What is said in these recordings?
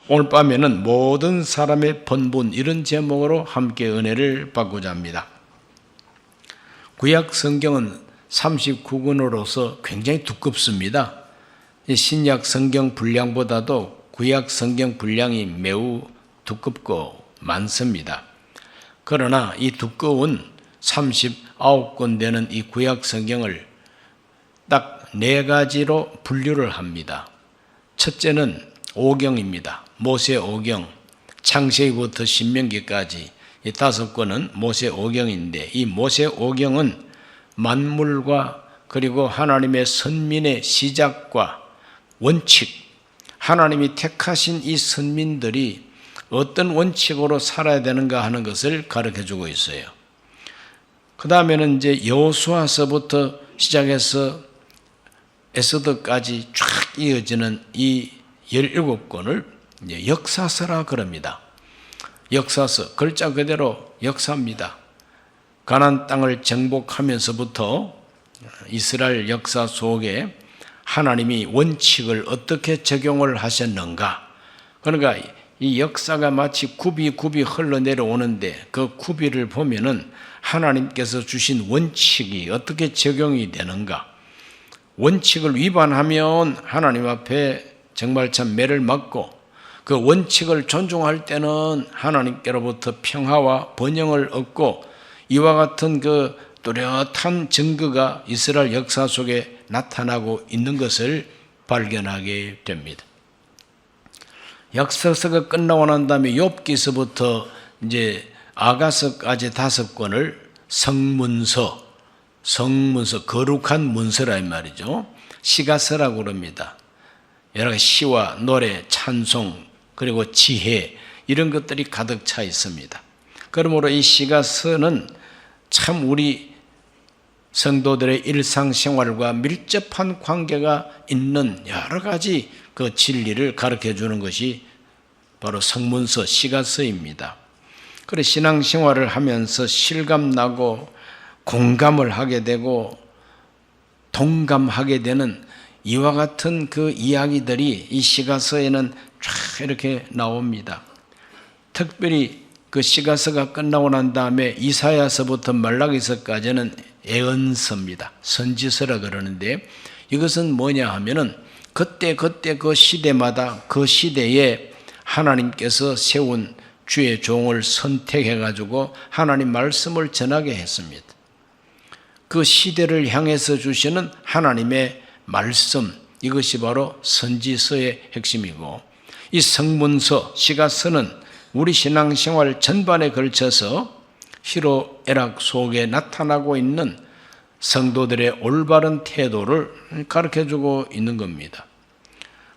오늘 밤에는 모든 사람의 번분, 이런 제목으로 함께 은혜를 받고자 합니다. 구약 성경은 39권으로서 굉장히 두껍습니다. 신약 성경 분량보다도 구약 성경 분량이 매우 두껍고 많습니다. 그러나 이 두꺼운 39권 되는 이 구약 성경을 딱 4가지로 분류를 합니다. 첫째는 오경입니다. 모세 오경, 창세기부터 신명기까지 이 5권은 모세 오경인데, 이 모세 오경은 만물과 그리고 하나님의 선민의 시작과 원칙, 하나님이 택하신 이 선민들이 어떤 원칙으로 살아야 되는가 하는 것을 가르쳐주고 있어요. 그 다음에는 이제 여호수아서부터 시작해서 에스더까지 쫙 이어지는 이 17권을 이제 역사서라 그럽니다. 역사서, 글자 그대로 역사입니다. 가나안 땅을 정복하면서부터 이스라엘 역사 속에 하나님이 원칙을 어떻게 적용을 하셨는가. 그러니까 이 역사가 마치 굽이 흘러내려오는데, 그 굽이를 보면은 하나님께서 주신 원칙이 어떻게 적용이 되는가. 원칙을 위반하면 하나님 앞에 정말 참 매를 맞고, 그 원칙을 존중할 때는 하나님께로부터 평화와 번영을 얻고, 이와 같은 그 뚜렷한 증거가 이스라엘 역사 속에 나타나고 있는 것을 발견하게 됩니다. 역사서가 끝나고 난 다음에 욥기서부터 이제 아가서까지 5권을 성문서, 거룩한 문서라 이 말이죠. 시가서라고 그럽니다. 여러 가지 시와 노래, 찬송, 그리고 지혜, 이런 것들이 가득 차 있습니다. 그러므로 이 시가서는 참 우리 성도들의 일상생활과 밀접한 관계가 있는 여러 가지 그 진리를 가르쳐 주는 것이 바로 성문서, 시가서입니다. 그래서 신앙생활을 하면서 실감나고 공감을 하게 되고 동감하게 되는 이와 같은 그 이야기들이 이 시가서에는 쫙 이렇게 나옵니다. 특별히 그 시가서가 끝나고 난 다음에 이사야서부터 말라기서까지는 예언서입니다. 선지서라 그러는데, 이것은 뭐냐 하면은 그때 그 시대마다 그 시대에 하나님께서 세운 주의 종을 선택해 가지고 하나님 말씀을 전하게 했습니다. 그 시대를 향해서 주시는 하나님의 말씀, 이것이 바로 선지서의 핵심이고, 이 성문서, 시가서는 우리 신앙생활 전반에 걸쳐서 희로애락 속에 나타나고 있는 성도들의 올바른 태도를 가르쳐주고 있는 겁니다.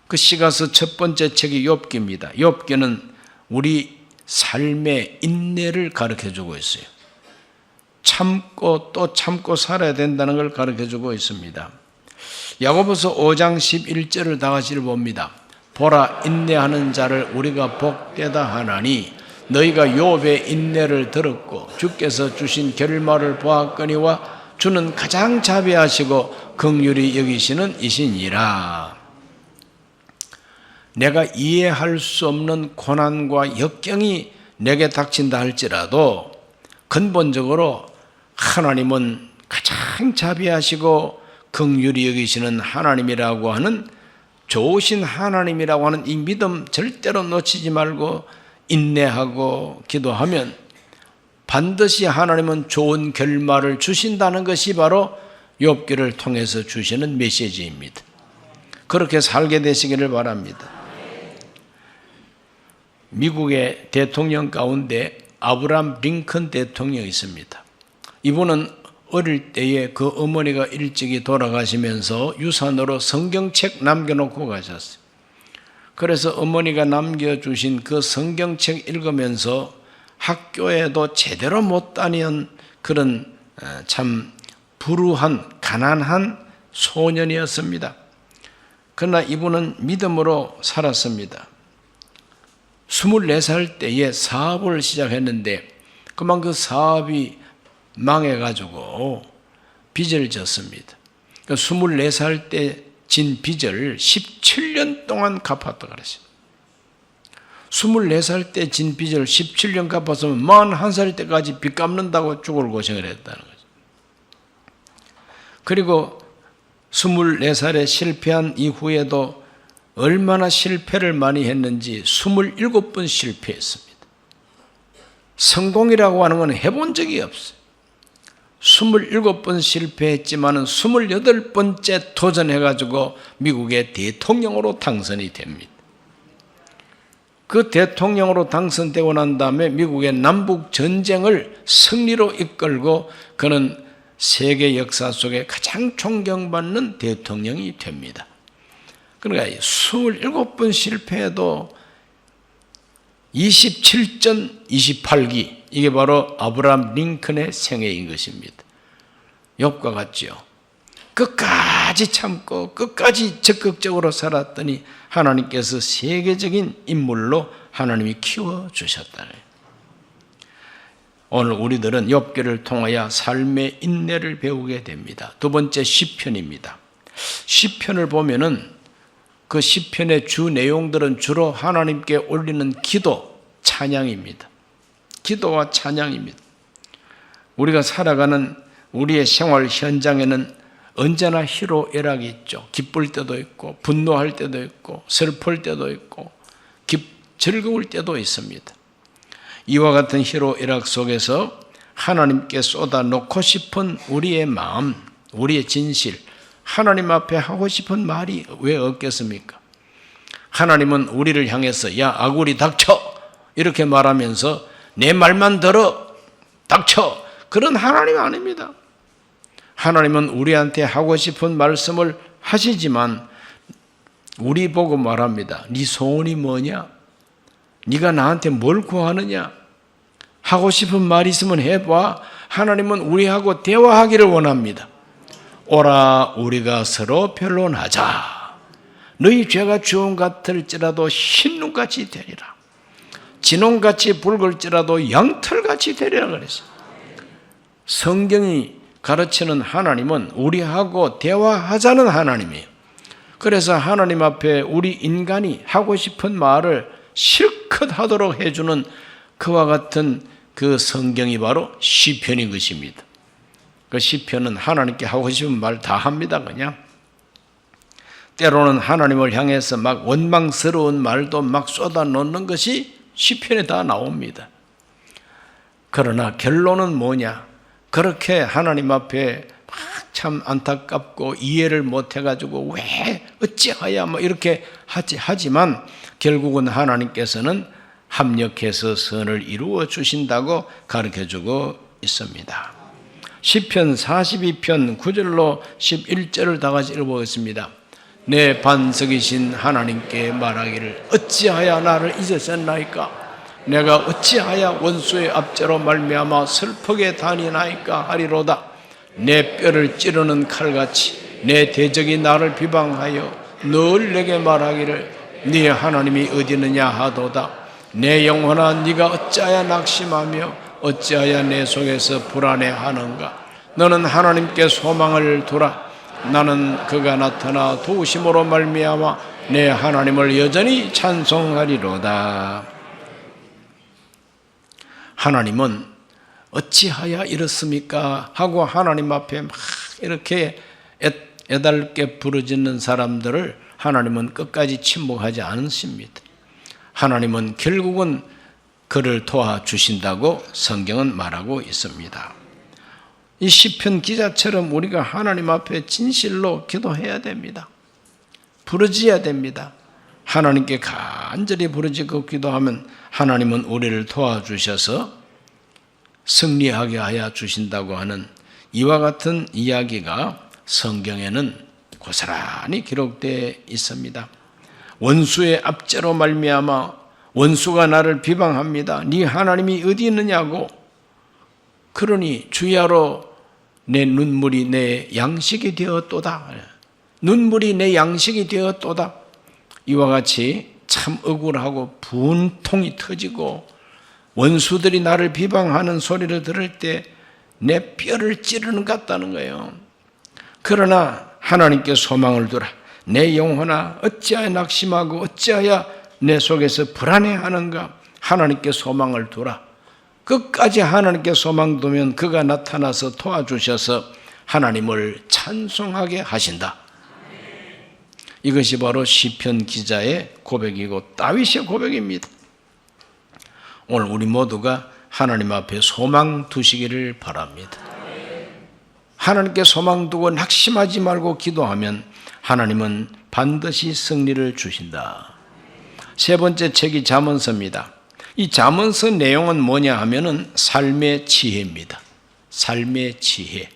그 시가서 첫 번째 책이 욥기입니다. 욥기는 우리 삶의 인내를 가르쳐주고 있어요. 참고 또 참고 살아야 된다는 걸 가르쳐주고 있습니다. 야고보서 5장 11절을 다 같이 봅니다. 보라, 인내하는 자를 우리가 복되다 하나니 너희가 욥의 인내를 들었고 주께서 주신 결말을 보았거니와 주는 가장 자비하시고 긍휼히 여기시는 이시니라. 내가 이해할 수 없는 고난과 역경이 내게 닥친다 할지라도 근본적으로 하나님은 가장 자비하시고 긍휼히 여기시는 하나님이라고 하는, 좋으신 하나님이라고 하는 이 믿음 절대로 놓치지 말고 인내하고 기도하면 반드시 하나님은 좋은 결말을 주신다는 것이 바로 욥기를 통해서 주시는 메시지입니다. 그렇게 살게 되시기를 바랍니다. 미국의 대통령 가운데 아브라함 링컨 대통령이 있습니다. 이분은 어릴 때에 그 어머니가 일찍이 돌아가시면서 유산으로 성경책 남겨놓고 가셨어요. 그래서 어머니가 남겨주신 그 성경책 읽으면서 학교에도 제대로 못 다니는 그런 참 불우한 가난한 소년이었습니다. 그러나 이분은 믿음으로 살았습니다. 24살 때에 사업을 시작했는데 그만 그 사업이 망해가지고 빚을 졌습니다. 24살 때 진 빚을 17년 동안 갚았다 그랬어요. 24살 때 진 빚을 17년 갚았으면 41살 때까지 빚 갚는다고 죽을 고생을 했다는 거죠. 그리고 24살에 실패한 이후에도 얼마나 실패를 많이 했는지 27번 실패했습니다. 성공이라고 하는 건 해본 적이 없어요. 27번 실패했지만 28번째 도전해가지고 미국의 대통령으로 당선이 됩니다. 그 대통령으로 당선되고 난 다음에 미국의 남북 전쟁을 승리로 이끌고 그는 세계 역사 속에 가장 존경받는 대통령이 됩니다. 그러니까 27번 실패해도 27전 28기, 이게 바로 아브라함 링컨의 생애인 것입니다. 욥과 같죠. 끝까지 참고 끝까지 적극적으로 살았더니 하나님께서 세계적인 인물로 하나님이 키워주셨다는 거예요. 오늘 우리들은 욥기를 통하여 삶의 인내를 배우게 됩니다. 두 번째 시편입니다. 시편을 보면은 그 시편의 주 내용들은 주로 하나님께 올리는 기도, 찬양입니다. 기도와 찬양입니다. 우리가 살아가는 우리의 생활 현장에는 언제나 희로애락이 있죠. 기쁠 때도 있고 분노할 때도 있고 슬플 때도 있고 즐거울 때도 있습니다. 이와 같은 희로애락 속에서 하나님께 쏟아놓고 싶은 우리의 마음, 우리의 진실, 하나님 앞에 하고 싶은 말이 왜 없겠습니까? 하나님은 우리를 향해서 야 아구리 닥쳐 이렇게 말하면서 내 말만 들어 닥쳐, 그런 하나님 아닙니다. 하나님은 우리한테 하고 싶은 말씀을 하시지만 우리 보고 말합니다. 네 소원이 뭐냐? 네가 나한테 뭘 구하느냐? 하고 싶은 말이 있으면 해봐. 하나님은 우리하고 대화하기를 원합니다. 오라 우리가 서로 변론하자. 너희 죄가 주홍 같을지라도 흰눈같이 되리라. 진홍같이 붉을지라도 양털같이 되리라 그랬어요. 성경이 가르치는 하나님은 우리하고 대화하자는 하나님이에요. 그래서 하나님 앞에 우리 인간이 하고 싶은 말을 실컷 하도록 해주는 그와 같은 그 성경이 바로 시편인 것입니다. 그 시편은 하나님께 하고 싶은 말 다 합니다. 그냥 때로는 하나님을 향해서 막 원망스러운 말도 막 쏟아놓는 것이 시편에 다 나옵니다. 그러나 결론은 뭐냐? 그렇게 하나님 앞에 막 참 안타깝고 이해를 못해가지고 왜 어찌하야 뭐 이렇게 하지만 결국은 하나님께서는 합력해서 선을 이루어 주신다고 가르쳐주고 있습니다. 시편 42편 9절로 11절을 다 같이 읽어보겠습니다. 내 반석이신 하나님께 말하기를 어찌하여 나를 잊으셨나이까? 내가 어찌하여 원수의 압제로 말미암아 슬프게 다니나이까 하리로다. 내 뼈를 찌르는 칼같이 내 대적이 나를 비방하여 늘 내게 말하기를 네 하나님이 어디 있느냐 하도다. 내 영혼아 네가 어찌하여 낙심하며 어찌하여 내 속에서 불안해하는가? 너는 하나님께 소망을 두라. 나는 그가 나타나 도우심으로 말미암아 내 하나님을 여전히 찬송하리로다. 하나님은 어찌하여 이렇습니까? 하고 하나님 앞에 막 이렇게 애달게 부르짖는 사람들을 하나님은 끝까지 침묵하지 않으십니다. 하나님은 결국은 그를 도와주신다고 성경은 말하고 있습니다. 이 시편 기자처럼 우리가 하나님 앞에 진실로 기도해야 됩니다. 부르짖어야 됩니다. 하나님께 간절히 부르짖고 기도하면 하나님은 우리를 도와주셔서 승리하게 하여 주신다고 하는 이와 같은 이야기가 성경에는 고스란히 기록되어 있습니다. 원수의 압제로 말미암아 원수가 나를 비방합니다. 네 하나님이 어디 있느냐고. 그러니 주야로 내 눈물이 내 양식이 되었도다. 눈물이 내 양식이 되었도다. 이와 같이 참 억울하고 분통이 터지고 원수들이 나를 비방하는 소리를 들을 때 내 뼈를 찌르는 것 같다는 거예요. 그러나 하나님께 소망을 두라. 내 영혼아 어찌하여 낙심하고 어찌하여 내 속에서 불안해하는가? 하나님께 소망을 두라. 끝까지 하나님께 소망 두면 그가 나타나서 도와주셔서 하나님을 찬송하게 하신다. 이것이 바로 시편 기자의 고백이고 다윗의 고백입니다. 오늘 우리 모두가 하나님 앞에 소망 두시기를 바랍니다. 하나님께 소망 두고 낙심하지 말고 기도하면 하나님은 반드시 승리를 주신다. 세 번째 책이 잠언서입니다. 이 잠언서 내용은 뭐냐 하면은 삶의 지혜입니다. 삶의 지혜.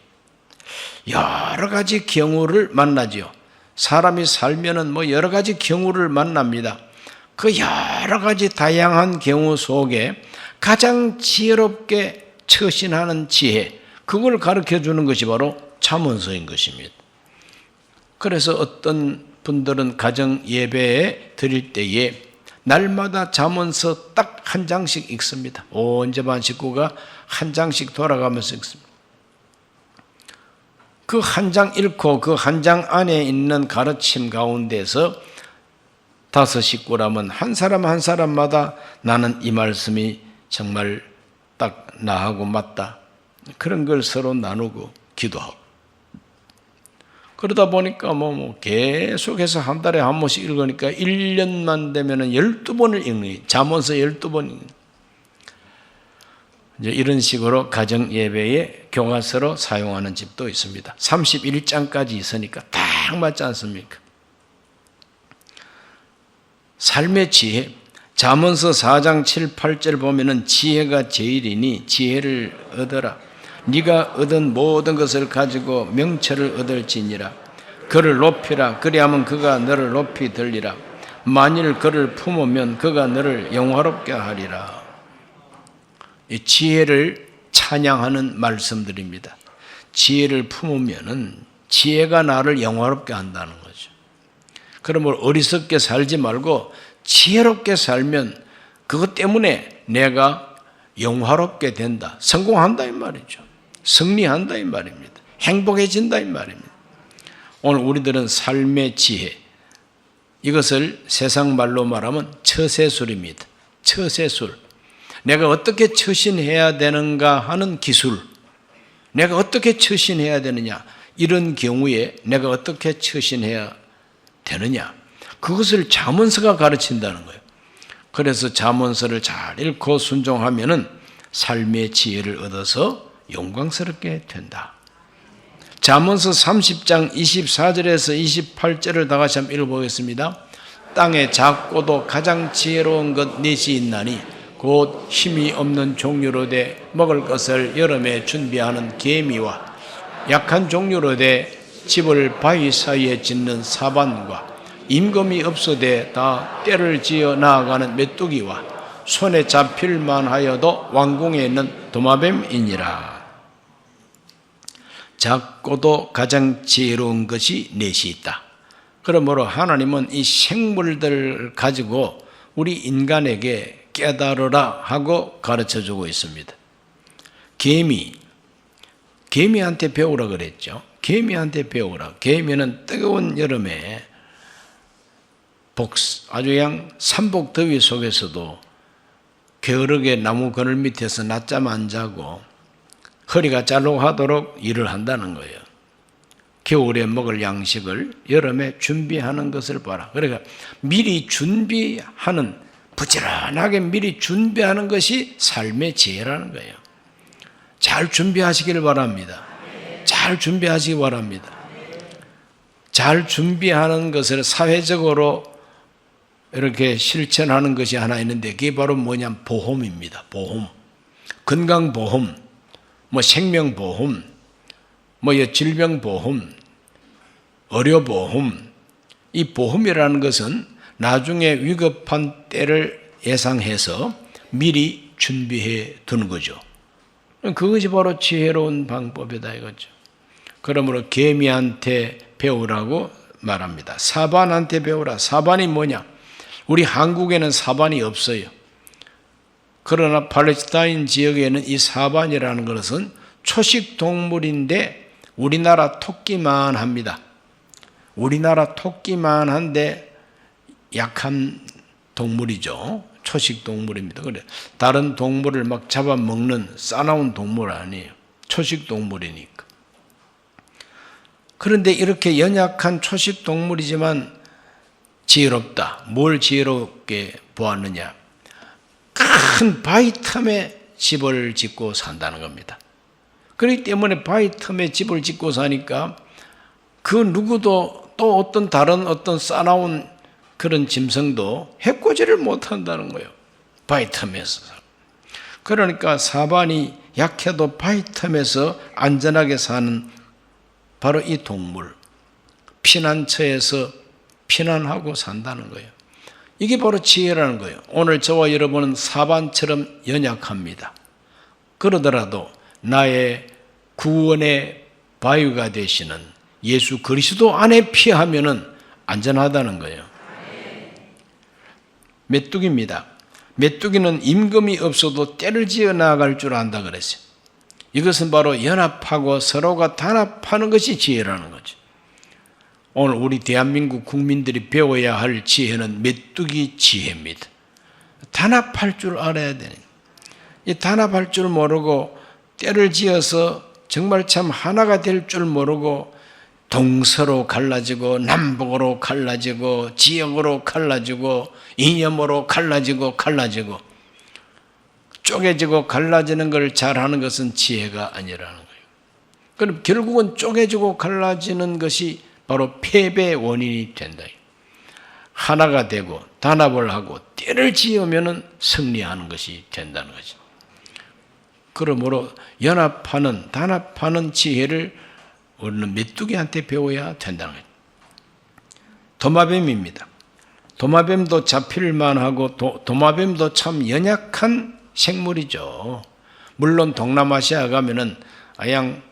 여러 가지 경우를 만나죠. 사람이 살면은 여러 가지 경우를 만납니다. 그 여러 가지 다양한 경우 속에 가장 지혜롭게 처신하는 지혜, 그걸 가르쳐 주는 것이 바로 잠언서인 것입니다. 그래서 어떤 분들은 가정 예배에 드릴 때에 날마다 잠언서 딱 한 장씩 읽습니다. 온 집안 식구가 한 장씩 돌아가면서 읽습니다. 그 한 장 읽고 그 한 장 안에 있는 가르침 가운데서 5 식구라면 한 사람 한 사람마다 나는 이 말씀이 정말 딱 나하고 맞다. 그런 걸 서로 나누고 기도하고. 그러다 보니까 계속해서 한 달에 한 번씩 읽으니까 1년만 되면은 12번을 읽는, 잠언서 12번. 이제 이런 식으로 가정 예배에 교과서로 사용하는 집도 있습니다. 31장까지 있으니까 딱 맞지 않습니까? 삶의 지혜. 잠언서 4장 7, 8절 보면은 지혜가 제일이니 지혜를 얻어라. 네가 얻은 모든 것을 가지고 명철을 얻을지니라. 그를 높이라. 그리하면 그가 너를 높이 들리라. 만일 그를 품으면 그가 너를 영화롭게 하리라. 이 지혜를 찬양하는 말씀들입니다. 지혜를 품으면은 지혜가 나를 영화롭게 한다는 거죠. 그러므로 어리석게 살지 말고 지혜롭게 살면 그것 때문에 내가 영화롭게 된다. 성공한다 이 말이죠. 승리한다 이 말입니다. 행복해진다 이 말입니다. 오늘 우리들은 삶의 지혜, 이것을 세상 말로 말하면 처세술입니다. 처세술. 내가 어떻게 처신해야 되는가 하는 기술. 내가 어떻게 처신해야 되느냐. 이런 경우에 내가 어떻게 처신해야 되느냐. 그것을 잠언서가 가르친다는 거예요. 그래서 잠언서를 잘 읽고 순종하면은 삶의 지혜를 얻어서 영광스럽게 된다. 잠언서 30장 24절에서 28절을 다 같이 한번 읽어보겠습니다. 땅에 작고도 가장 지혜로운 것 넷이 있나니 곧 힘이 없는 종류로 돼 먹을 것을 여름에 준비하는 개미와 약한 종류로 돼 집을 바위 사이에 짓는 사반과 임금이 없어되 다 때를 지어 나아가는 메뚜기와 손에 잡힐 만하여도 왕궁에 있는 도마뱀이니라. 작고도 가장 지혜로운 것이 넷이 있다. 그러므로 하나님은 이 생물들을 가지고 우리 인간에게 깨달으라 하고 가르쳐주고 있습니다. 개미한테 배우라 그랬죠. 개미한테 배우라. 개미는 뜨거운 여름에 아주 그냥 삼복 더위 속에서도 게으르게 나무 그늘 밑에서 낮잠 안 자고 허리가 잘록하도록 일을 한다는 거예요. 겨울에 먹을 양식을 여름에 준비하는 것을 봐라. 그러니까 미리 준비하는, 부지런하게 미리 준비하는 것이 삶의 지혜라는 거예요. 잘 준비하시기를 바랍니다. 잘 준비하시기 바랍니다. 잘 준비하는 것을 사회적으로 이렇게 실천하는 것이 하나 있는데 그게 바로 뭐냐면 보험입니다. 보험. 건강보험, 생명보험, 질병보험, 의료보험. 이 보험이라는 것은 나중에 위급한 때를 예상해서 미리 준비해 두는 거죠. 그것이 바로 지혜로운 방법이다 이거죠. 그러므로 개미한테 배우라고 말합니다. 사반한테 배우라. 사반이 뭐냐? 우리 한국에는 사반이 없어요. 그러나 팔레스타인 지역에는 이 사반이라는 것은 초식 동물인데 우리나라 토끼만 합니다. 우리나라 토끼만 한데 약한 동물이죠. 초식 동물입니다. 그래, 다른 동물을 막 잡아먹는 싸나운 동물 아니에요. 초식 동물이니까. 그런데 이렇게 연약한 초식 동물이지만 지혜롭다. 뭘 지혜롭게 보았느냐? 큰 바위 틈에 집을 짓고 산다는 겁니다. 그렇기 때문에 바위 틈에 집을 짓고 사니까 그 누구도 또 어떤 다른 어떤 싸나운 그런 짐승도 해코지를 못한다는 거예요. 바위 틈에서. 그러니까 사반이 약해도 바위 틈에서 안전하게 사는 바로 이 동물, 피난처에서 피난하고 산다는 거예요. 이게 바로 지혜라는 거예요. 오늘 저와 여러분은 사반처럼 연약합니다. 그러더라도 나의 구원의 바위가 되시는 예수 그리스도 안에 피하면은 안전하다는 거예요. 메뚜기입니다. 메뚜기는 임금이 없어도 떼를 지어 나아갈 줄 안다 그랬어요. 이것은 바로 연합하고 서로가 단합하는 것이 지혜라는 거죠. 오늘 우리 대한민국 국민들이 배워야 할 지혜는 메뚜기 지혜입니다. 단합할 줄 알아야 되는. 이 단합할 줄 모르고 떼를 지어서 정말 참 하나가 될 줄 모르고 동서로 갈라지고 남북으로 갈라지고 지역으로 갈라지고 이념으로 갈라지고 쪼개지고 갈라지는 걸 잘하는 것은 지혜가 아니라는 거예요. 그럼 결국은 쪼개지고 갈라지는 것이 바로 패배의 원인이 된다. 하나가 되고 단합을 하고 떼를 지으면 승리하는 것이 된다는 거죠. 그러므로 연합하는 단합하는 지혜를 우리는 메뚜기한테 배워야 된다는 거예요. 도마뱀입니다. 도마뱀도 잡힐만 하고 도마뱀도 참 연약한 생물이죠. 물론 동남아시아 가면은 아양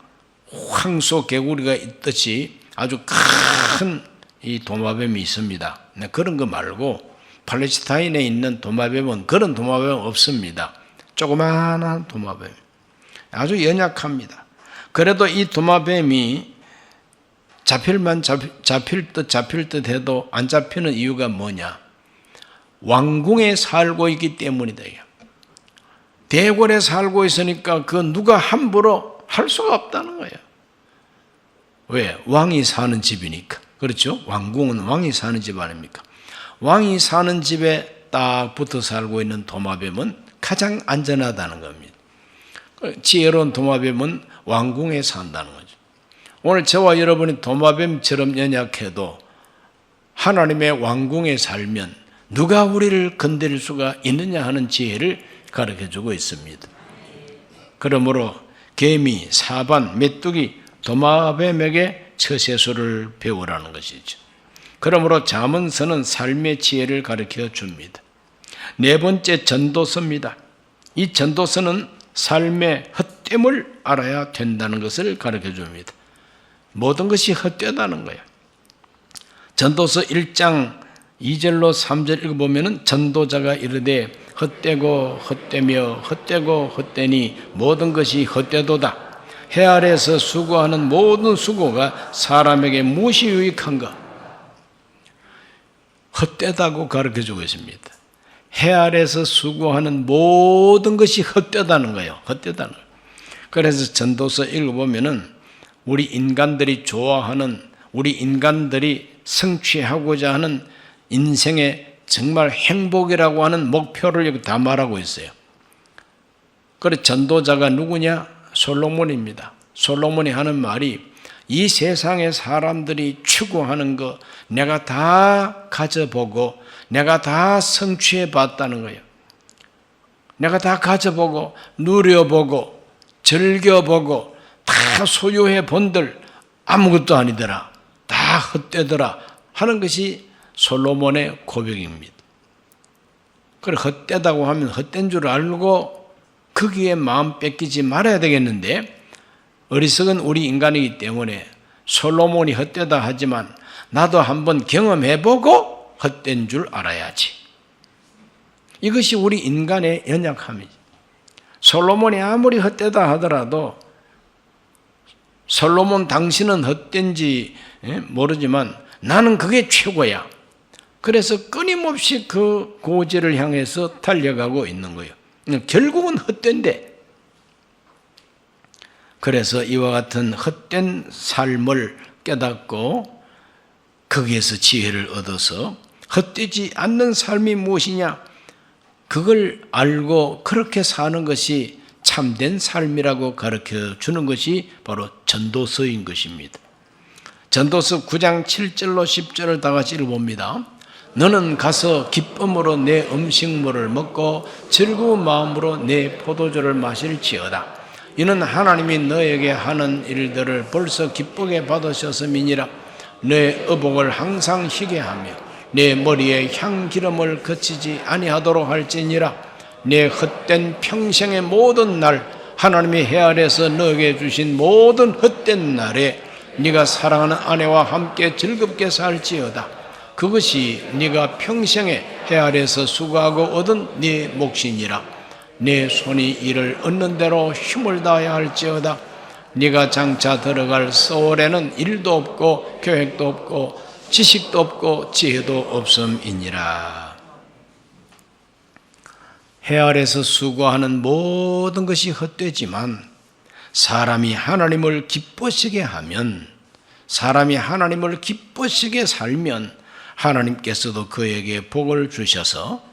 황소 개구리가 있듯이 아주 큰 이 도마뱀이 있습니다. 그런 거 말고 팔레스타인에 있는 도마뱀은 그런 도마뱀은 없습니다. 조그마한 도마뱀. 아주 연약합니다. 그래도 이 도마뱀이 잡힐 듯 해도 안 잡히는 이유가 뭐냐? 왕궁에 살고 있기 때문이다. 대궐에 살고 있으니까 그 누가 함부로 할 수가 없다는 거예요. 왜? 왕이 사는 집이니까. 그렇죠? 왕궁은 왕이 사는 집 아닙니까? 왕이 사는 집에 딱 붙어 살고 있는 도마뱀은 가장 안전하다는 겁니다. 지혜로운 도마뱀은 왕궁에 산다는 거죠. 오늘 저와 여러분이 도마뱀처럼 연약해도 하나님의 왕궁에 살면 누가 우리를 건드릴 수가 있느냐 하는 지혜를 가르쳐주고 있습니다. 그러므로 개미, 사반, 메뚜기, 도마뱀에게 처세술을 배우라는 것이죠. 그러므로 잠언서는 삶의 지혜를 가르쳐 줍니다. 네 번째 전도서입니다. 이 전도서는 삶의 헛됨을 알아야 된다는 것을 가르쳐 줍니다. 모든 것이 헛되다는 거예요. 전도서 1장 2절로 3절 읽어보면 전도자가 이르되 헛되고 헛되며 헛되고 헛되니 모든 것이 헛되도다. 해 아래에서 수고하는 모든 수고가 사람에게 무엇이 유익한가? 헛되다고 가르쳐주고 있습니다. 해 아래에서 수고하는 모든 것이 헛되다는 거예요. 헛되다는 거예요. 그래서 전도서 읽어보면 우리 인간들이 좋아하는, 우리 인간들이 성취하고자 하는 인생의 정말 행복이라고 하는 목표를 여기 다 말하고 있어요. 그래서 전도자가 누구냐? 솔로몬입니다. 솔로몬이 하는 말이 이 세상의 사람들이 추구하는 거 내가 다 가져보고 내가 다 성취해 봤다는 거예요. 내가 다 가져보고 누려보고 즐겨보고 다 소유해 본들 아무것도 아니더라. 다 헛되더라 하는 것이 솔로몬의 고백입니다. 그래 헛되다고 하면 헛된 줄 알고 거기에 마음 뺏기지 말아야 되겠는데 어리석은 우리 인간이기 때문에 솔로몬이 헛되다 하지만 나도 한번 경험해보고 헛된 줄 알아야지. 이것이 우리 인간의 연약함이지. 솔로몬이 아무리 헛되다 하더라도 솔로몬 당신은 헛된지 모르지만 나는 그게 최고야. 그래서 끊임없이 그 고지를 향해서 달려가고 있는 거예요. 결국은 헛된데. 그래서 이와 같은 헛된 삶을 깨닫고 거기에서 지혜를 얻어서 헛되지 않는 삶이 무엇이냐? 그걸 알고 그렇게 사는 것이 참된 삶이라고 가르쳐 주는 것이 바로 전도서인 것입니다. 전도서 9장 7절로 10절을 다 같이 읽어봅니다. 너는 가서 기쁨으로 내 음식물을 먹고 즐거운 마음으로 내 포도주를 마실지어다. 이는 하나님이 너에게 하는 일들을 벌써 기쁘게 받으셨음이니라. 내 의복을 항상 희게 하며 내 머리에 향기름을 거치지 아니하도록 할지니라. 내 헛된 평생의 모든 날 하나님이 해 아래에서 너에게 주신 모든 헛된 날에 네가 사랑하는 아내와 함께 즐겁게 살지어다. 그것이 네가 평생에 해 아래에서 수고하고 얻은 네 몫이니라. 내 손이 이를 얻는 대로 힘을 다해야 할지어다. 네가 장차 들어갈 서울에는 일도 없고 계획도 없고 지식도 없고 지혜도 없음이니라. 해 아래에서 수고하는 모든 것이 헛되지만 사람이 하나님을 기쁘시게 하면, 사람이 하나님을 기쁘시게 살면 하나님께서도 그에게 복을 주셔서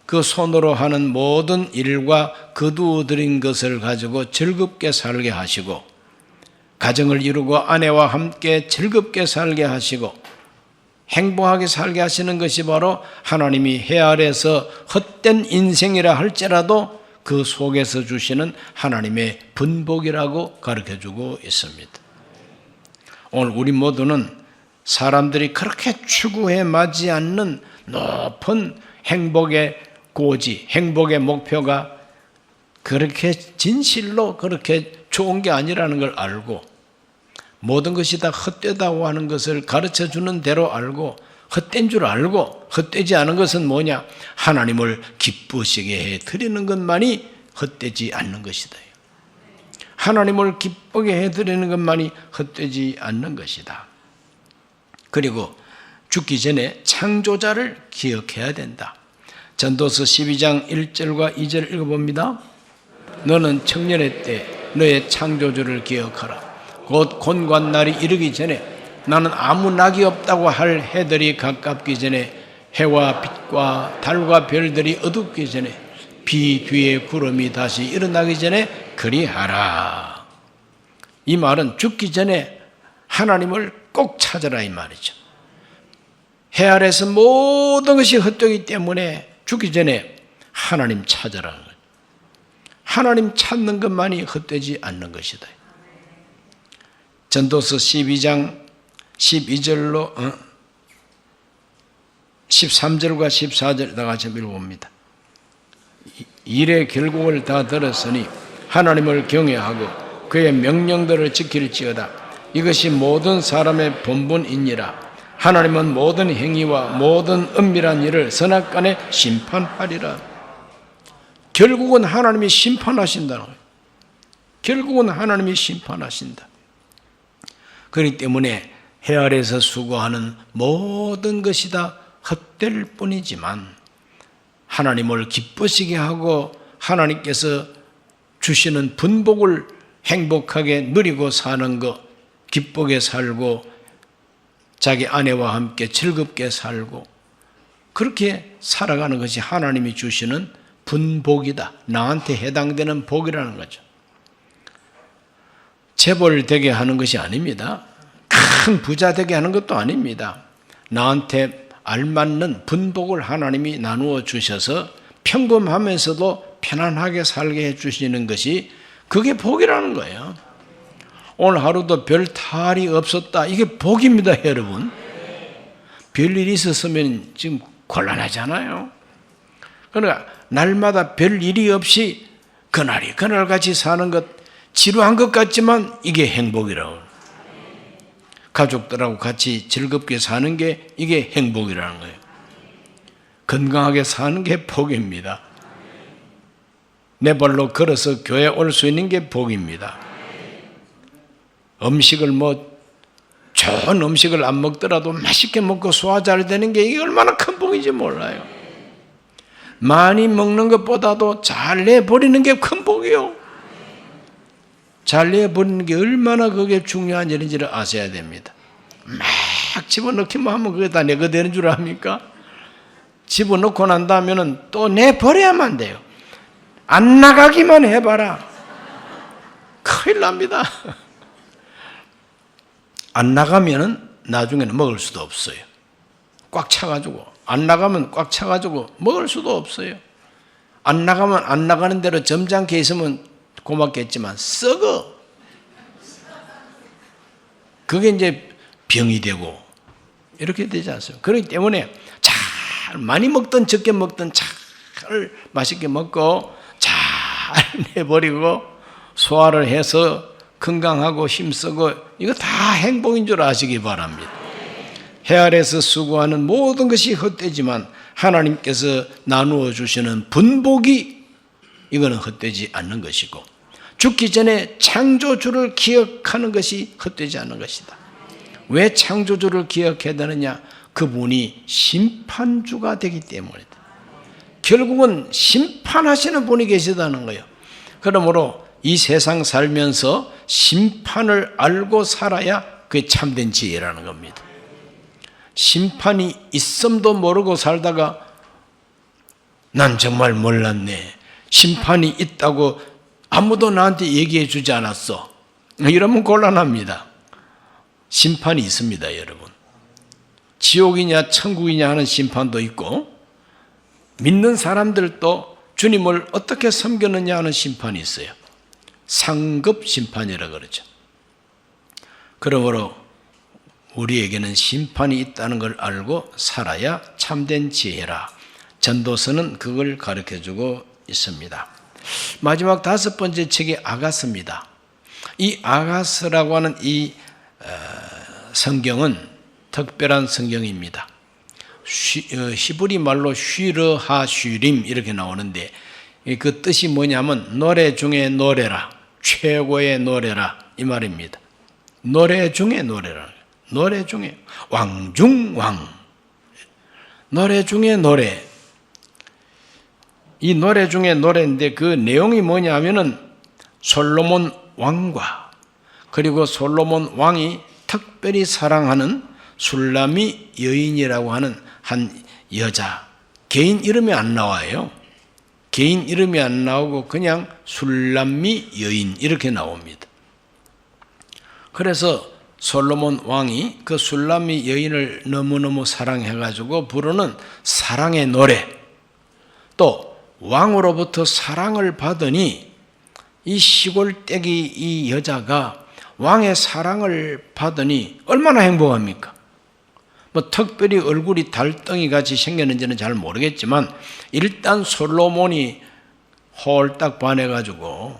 그 손으로 하는 모든 일과 거두어들인 것을 가지고 즐겁게 살게 하시고 가정을 이루고 아내와 함께 즐겁게 살게 하시고 행복하게 살게 하시는 것이 바로 하나님이 해 아래에서 헛된 인생이라 할지라도 그 속에서 주시는 하나님의 분복이라고 가르쳐주고 있습니다. 오늘 우리 모두는 사람들이 그렇게 추구해 마지 않는 높은 행복의 고지, 행복의 목표가 그렇게 진실로 그렇게 좋은 게 아니라는 걸 알고 모든 것이 다 헛되다고 하는 것을 가르쳐주는 대로 알고 헛된 줄 알고 헛되지 않은 것은 뭐냐? 하나님을 기쁘시게 해드리는 것만이 헛되지 않는 것이다. 하나님을 기쁘게 해드리는 것만이 헛되지 않는 것이다. 그리고 죽기 전에 창조자를 기억해야 된다. 전도서 12장 1절과 2절 읽어봅니다. 너는 청년의 때 너의 창조주를 기억하라. 곧 곤관날이 이르기 전에 나는 아무 낙이 없다고 할 해들이 가깝기 전에 해와 빛과 달과 별들이 어둡기 전에 비 뒤에 구름이 다시 일어나기 전에 그리하라. 이 말은 죽기 전에 하나님을 꼭 찾아라 이 말이죠. 해 아래에서 모든 것이 헛되기 때문에 죽기 전에 하나님 찾아라는 거예요. 하나님 찾는 것만이 헛되지 않는 것이다. 전도서 12장 12절로 13절과 14절 다 같이 읽어봅니다. 일의 결국을 다 들었으니 하나님을 경외하고 그의 명령들을 지킬지어다. 이것이 모든 사람의 본분이니라. 하나님은 모든 행위와 모든 은밀한 일을 선악간에 심판하리라. 결국은 하나님이 심판하신다는 거예요. 결국은 하나님이 심판하신다. 그렇기 때문에 해 아래에서 수고하는 모든 것이 다 헛될 뿐이지만 하나님을 기쁘시게 하고 하나님께서 주시는 분복을 행복하게 누리고 사는 것, 기쁘게 살고 자기 아내와 함께 즐겁게 살고 그렇게 살아가는 것이 하나님이 주시는 분복이다. 나한테 해당되는 복이라는 거죠. 재벌 되게 하는 것이 아닙니다. 큰 부자 되게 하는 것도 아닙니다. 나한테 알맞는 분복을 하나님이 나누어 주셔서 평범하면서도 편안하게 살게 해주시는 것이 그게 복이라는 거예요. 오늘 하루도 별 탈이 없었다. 이게 복입니다, 여러분. 별일이 있었으면 지금 곤란하잖아요. 그러니까 날마다 별 일이 없이 그날이 그날같이 사는 것, 지루한 것 같지만 이게 행복이라고. 가족들하고 같이 즐겁게 사는 게 이게 행복이라는 거예요. 건강하게 사는 게 복입니다. 내 발로 걸어서 교회 올 수 있는 게 복입니다. 음식을 좋은 음식을 안 먹더라도 맛있게 먹고 소화 잘 되는 게 이게 얼마나 큰 복인지 몰라요. 많이 먹는 것보다도 잘 내버리는 게 큰 복이요. 잘 내버리는 게 얼마나 그게 중요한 일인지를 아셔야 됩니다. 막 집어넣기만 하면 그게 다 내가 되는 줄 압니까? 집어넣고 난 다음에는 또 내버려야만 돼요. 안 나가기만 해봐라. 큰일 납니다. 안 나가면은 나중에는 먹을 수도 없어요. 꽉 차가지고. 안 나가면 꽉 차가지고 먹을 수도 없어요. 안 나가면 안 나가는 대로 점잖게 있으면 고맙겠지만 썩어. 그게 이제 병이 되고 이렇게 되지 않습니까? 그렇기 때문에 잘 많이 먹든 적게 먹든 잘 맛있게 먹고 잘 내버리고 소화를 해서 건강하고 힘쓰고 이거 다 행복인 줄 아시기 바랍니다. 해 아래서 수고하는 모든 것이 헛되지만 하나님께서 나누어 주시는 분복이 이거는 헛되지 않는 것이고 죽기 전에 창조주를 기억하는 것이 헛되지 않는 것이다. 왜 창조주를 기억해야 되느냐? 그분이 심판주가 되기 때문이다. 결국은 심판하시는 분이 계시다는 거예요. 그러므로 이 세상 살면서 심판을 알고 살아야 그게 참된 지혜라는 겁니다. 심판이 있음도 모르고 살다가 난 정말 몰랐네. 심판이 있다고 아무도 나한테 얘기해 주지 않았어. 이러면 곤란합니다. 심판이 있습니다, 여러분. 지옥이냐 천국이냐 하는 심판도 있고 믿는 사람들도 주님을 어떻게 섬겼느냐 하는 심판이 있어요. 상급 심판이라고 그러죠. 그러므로 우리에게는 심판이 있다는 걸 알고 살아야 참된 지혜라. 전도서는 그걸 가르쳐주고 있습니다. 마지막 5번째 책이 아가서입니다. 이 아가서라고 하는 이 성경은 특별한 성경입니다. 히브리 말로 쉬르하쉬림 이렇게 나오는데 그 뜻이 뭐냐면 노래 중에 노래라, 최고의 노래라 이 말입니다. 노래 중에 노래라. 노래 중에 왕중왕, 노래 중에 노래. 이 노래 중에 노래인데 그 내용이 뭐냐면은 솔로몬 왕과 그리고 솔로몬 왕이 특별히 사랑하는 술람미 여인이라고 하는 한 여자, 개인 이름이 안 나와요. 개인 이름이 안 나오고 그냥 술람미 여인 이렇게 나옵니다. 그래서 솔로몬 왕이 그 술람미 여인을 너무너무 사랑해가지고 부르는 사랑의 노래, 또 왕으로부터 사랑을 받으니 이 시골떼기 이 여자가 왕의 사랑을 받으니 얼마나 행복합니까? 뭐 특별히 얼굴이 달덩이 같이 생겼는지는 잘 모르겠지만 일단 솔로몬이 홀딱 반해가지고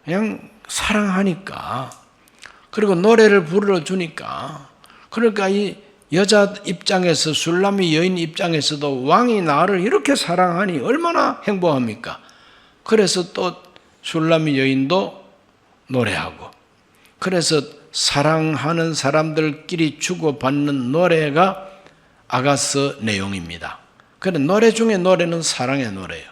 그냥 사랑하니까, 그리고 노래를 불러주니까, 그러니까 이 여자 입장에서, 술람미 여인 입장에서도 왕이 나를 이렇게 사랑하니 얼마나 행복합니까? 그래서 또 술람미 여인도 노래하고, 그래서 사랑하는 사람들끼리 주고받는 노래가 아가서 내용입니다. 그런데 노래 중에 노래는 사랑의 노래예요.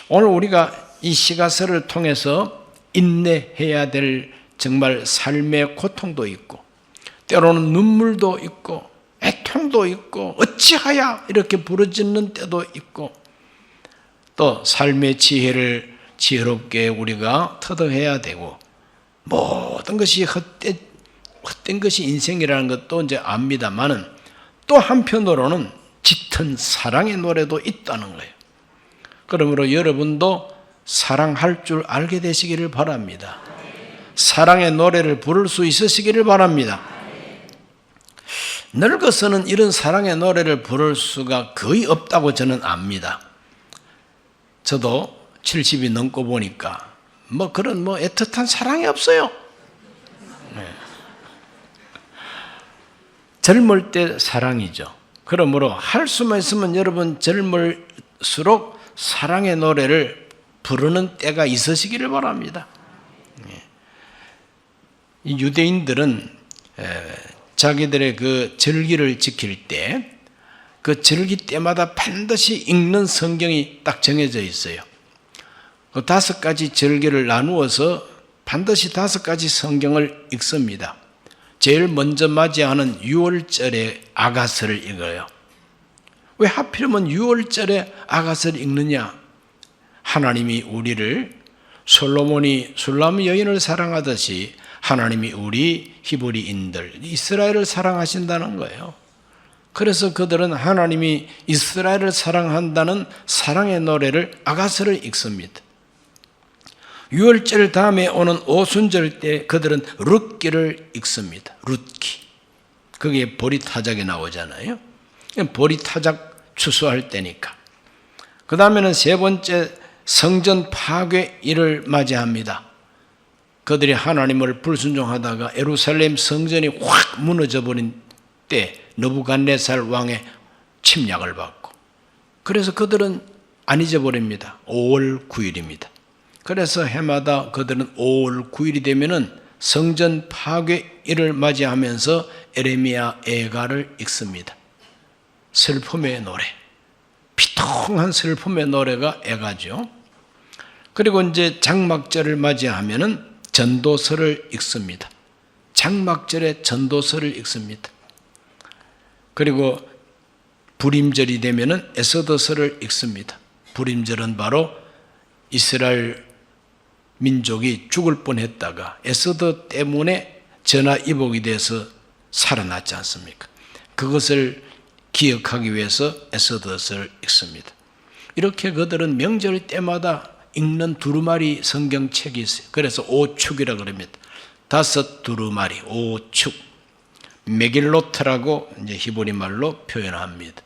오늘 우리가 이 시가서를 통해서 인내해야 될 정말 삶의 고통도 있고 때로는 눈물도 있고 애통도 있고 어찌하야 이렇게 부르짖는 때도 있고 또 삶의 지혜를 지혜롭게 우리가 터득해야 되고 모든 것이 헛된 것이 인생이라는 것도 이제 압니다만은 또 한편으로는 짙은 사랑의 노래도 있다는 거예요. 그러므로 여러분도 사랑할 줄 알게 되시기를 바랍니다. 사랑의 노래를 부를 수 있으시기를 바랍니다. 늙어서는 이런 사랑의 노래를 부를 수가 거의 없다고 저는 압니다. 저도 70이 넘고 보니까 그런 애틋한 사랑이 없어요. 네. 젊을 때 사랑이죠. 그러므로 할 수만 있으면 여러분 젊을수록 사랑의 노래를 부르는 때가 있으시기를 바랍니다. 이 유대인들은 자기들의 그 절기를 지킬 때 그 절기 때마다 반드시 읽는 성경이 딱 정해져 있어요. 그 5가지 절기를 나누어서 반드시 5가지 성경을 읽습니다. 제일 먼저 맞이하는 6월절에 아가서를 읽어요. 왜 하필이면 6월절에 아가서를 읽느냐? 하나님이 우리를 솔로몬이 술람 여인을 사랑하듯이 하나님이 우리 히브리인들, 이스라엘을 사랑하신다는 거예요. 그래서 그들은 하나님이 이스라엘을 사랑한다는 사랑의 노래를 아가서를 읽습니다. 6월절 다음에 오는 오순절 때 그들은 룻기를 읽습니다. 룻기. 그게 보리타작이 나오잖아요. 보리타작 추수할 때니까. 그 다음에는 3번째 성전 파괴일을 맞이합니다. 그들이 하나님을 불순종하다가 예루살렘 성전이 확 무너져 버린 때 느부갓네살 왕의 침략을 받고, 그래서 그들은 안 잊어버립니다. 5월 9일입니다. 그래서 해마다 그들은 5월 9일이 되면은 성전 파괴일을 맞이하면서 에레미야 애가를 읽습니다. 슬픔의 노래, 비통한 슬픔의 노래가 애가죠. 그리고 이제 장막절을 맞이하면은 전도서를 읽습니다. 장막절에 전도서를 읽습니다. 그리고 불임절이 되면은 에스더서를 읽습니다. 불임절은 바로 이스라엘 민족이 죽을 뻔했다가 에스더 때문에 전화위복이 돼서 살아났지 않습니까? 그것을 기억하기 위해서 에스더서를 읽습니다. 이렇게 그들은 명절 때마다 읽는 두루마리 성경책이 있어요. 그래서 오축이라고 그럽니다. 5 두루마리, 오축. 메길로트라고 이제 히브리 말로 표현합니다.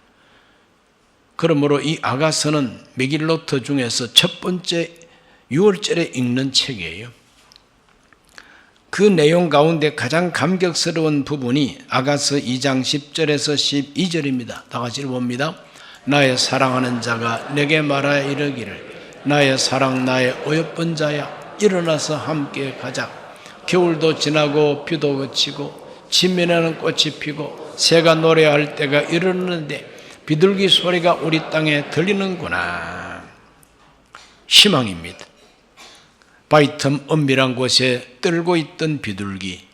그러므로 이 아가서는 메길로트 중에서 첫 번째 6월절에 읽는 책이에요. 그 내용 가운데 가장 감격스러운 부분이 아가서 2장 10절에서 12절입니다. 다 같이 봅니다. 나의 사랑하는 자가 내게 말하여 이르기를 나의 사랑 나의 어여쁜 자야 일어나서 함께 가자. 겨울도 지나고 비도 그치고 진면에는 꽃이 피고 새가 노래할 때가 이르는데 비둘기 소리가 우리 땅에 들리는구나. 희망입니다. 바위 틈 은밀한 곳에 떨고 있던 비둘기,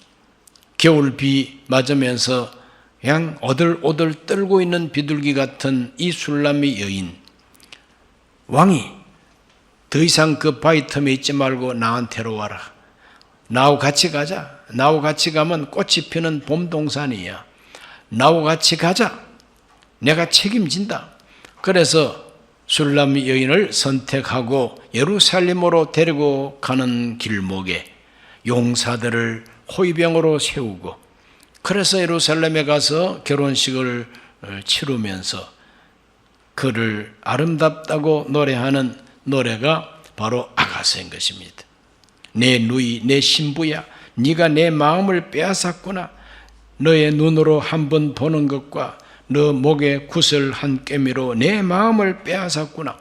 겨울 비 맞으면서 그냥 오들오들 떨고 있는 비둘기 같은 이 술람미 여인, 왕이 더 이상 그 바위 틈에 있지 말고 나한테로 와라. 나하고 같이 가자. 나하고 같이 가면 꽃이 피는 봄동산이야. 나하고 같이 가자. 내가 책임진다. 그래서 술람 여인을 선택하고 예루살렘으로 데리고 가는 길목에 용사들을 호위병으로 세우고, 그래서 예루살렘에 가서 결혼식을 치르면서 그를 아름답다고 노래하는 노래가 바로 아가서인 것입니다. 내 누이, 내 신부야, 네가 내 마음을 빼앗았구나. 너의 눈으로 한번 보는 것과 너 목에 구슬 한 꿰미로 내 마음을 빼앗았구나.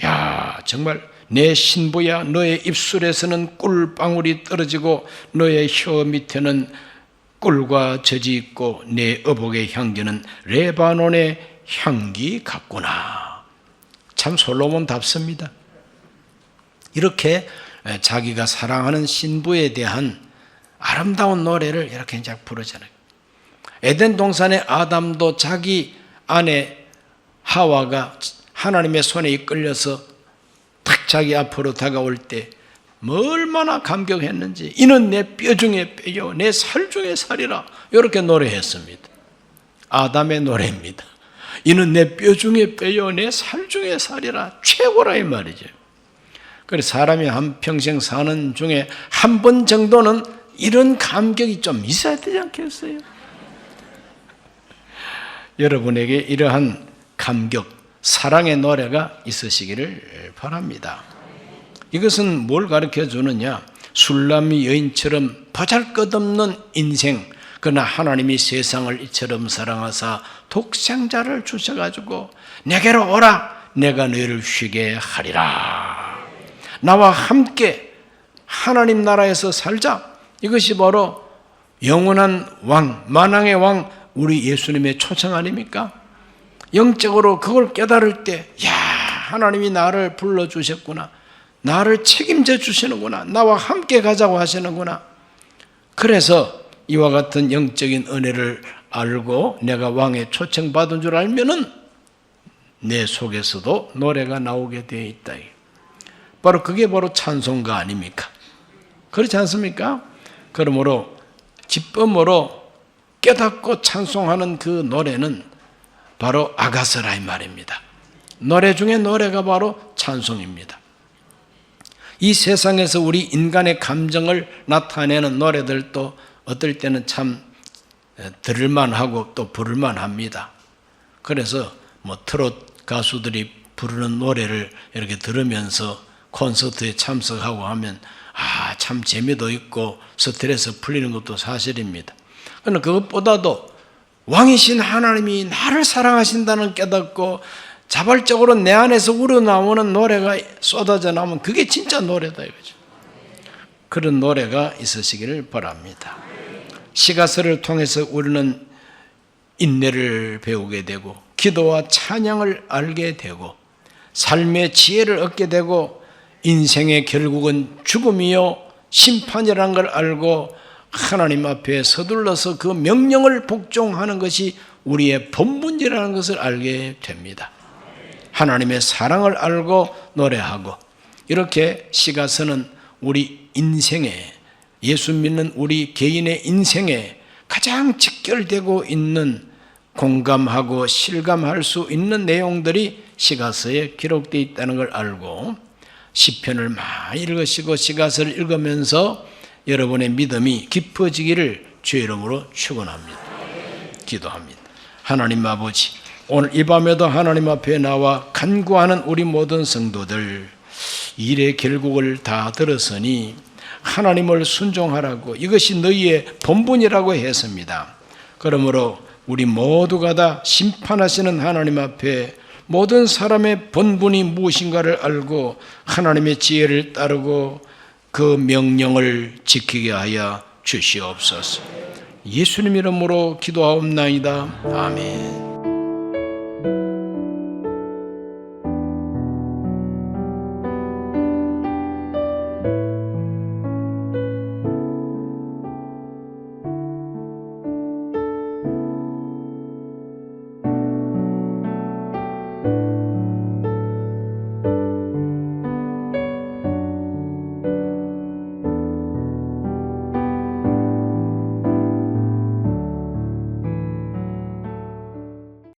야, 정말 내 신부야, 너의 입술에서는 꿀방울이 떨어지고 너의 혀 밑에는 꿀과 젖이 있고 내 어복의 향기는 레바논의 향기 같구나. 참 솔로몬답습니다. 이렇게 자기가 사랑하는 신부에 대한 아름다운 노래를 이렇게 이제 부르잖아요. 에덴 동산의 아담도 자기 아내 하와가 하나님의 손에 이끌려서 딱 자기 앞으로 다가올 때 얼마나 감격했는지, 이는 내 뼈 중에 뼈요 내 살 중에 살이라, 이렇게 노래했습니다. 아담의 노래입니다. 이는 내 뼈 중에 뼈요 내 살 중에 살이라, 최고라 이 말이죠. 그래서 사람이 한 평생 사는 중에 한 번 정도는 이런 감격이 좀 있어야 되지 않겠어요? 여러분에게 이러한 감격, 사랑의 노래가 있으시기를 바랍니다. 이것은 뭘 가르쳐 주느냐? 술람미 여인처럼 보잘것없는 인생, 그러나 하나님이 세상을 이처럼 사랑하사 독생자를 주셔가지고 내게로 오라, 내가 너희를 쉬게 하리라. 나와 함께 하나님 나라에서 살자. 이것이 바로 영원한 왕, 만왕의 왕, 우리 예수님의 초청 아닙니까? 영적으로 그걸 깨달을 때, 야, 하나님이 나를 불러주셨구나. 나를 책임져 주시는구나. 나와 함께 가자고 하시는구나. 그래서 이와 같은 영적인 은혜를 알고 내가 왕의 초청받은 줄 알면은 내 속에서도 노래가 나오게 되어 있다. 그게 바로 찬송가 아닙니까? 그렇지 않습니까? 그러므로 기쁨으로 깨닫고 찬송하는 그 노래는 바로 아가서라 이 말입니다. 노래 중에 노래가 바로 찬송입니다. 이 세상에서 우리 인간의 감정을 나타내는 노래들도 어떨 때는 참 들을만하고 또 부를만합니다. 그래서 트로트 가수들이 부르는 노래를 이렇게 들으면서 콘서트에 참석하고 하면 참 재미도 있고 스트레스 풀리는 것도 사실입니다. 그러나 그것보다도 왕이신 하나님이 나를 사랑하신다는 깨닫고 자발적으로 내 안에서 우러나오는 노래가 쏟아져 나오면 그게 진짜 노래다 이거죠. 그런 노래가 있으시기를 바랍니다. 시가서를 통해서 우리는 인내를 배우게 되고 기도와 찬양을 알게 되고 삶의 지혜를 얻게 되고 인생의 결국은 죽음이요 심판이라는 걸 알고 하나님 앞에 서둘러서 그 명령을 복종하는 것이 우리의 본분이라는 것을 알게 됩니다. 하나님의 사랑을 알고 노래하고 이렇게 시가서는 우리 인생에 예수 믿는 우리 개인의 인생에 가장 직결되고 있는 공감하고 실감할 수 있는 내용들이 시가서에 기록되어 있다는 걸 알고 시편을 많이 읽으시고 시가서를 읽으면서 여러분의 믿음이 깊어지기를 주의 이름으로 축원합니다. 기도합니다. 하나님 아버지, 오늘 이 밤에도 하나님 앞에 나와 간구하는 우리 모든 성도들 일의 결국을 다 들었으니 하나님을 순종하라고 이것이 너희의 본분이라고 했습니다. 그러므로 우리 모두가 다 심판하시는 하나님 앞에 모든 사람의 본분이 무엇인가를 알고 하나님의 지혜를 따르고 그 명령을 지키게 하여 주시옵소서. 예수님 이름으로 기도하옵나이다. 아멘.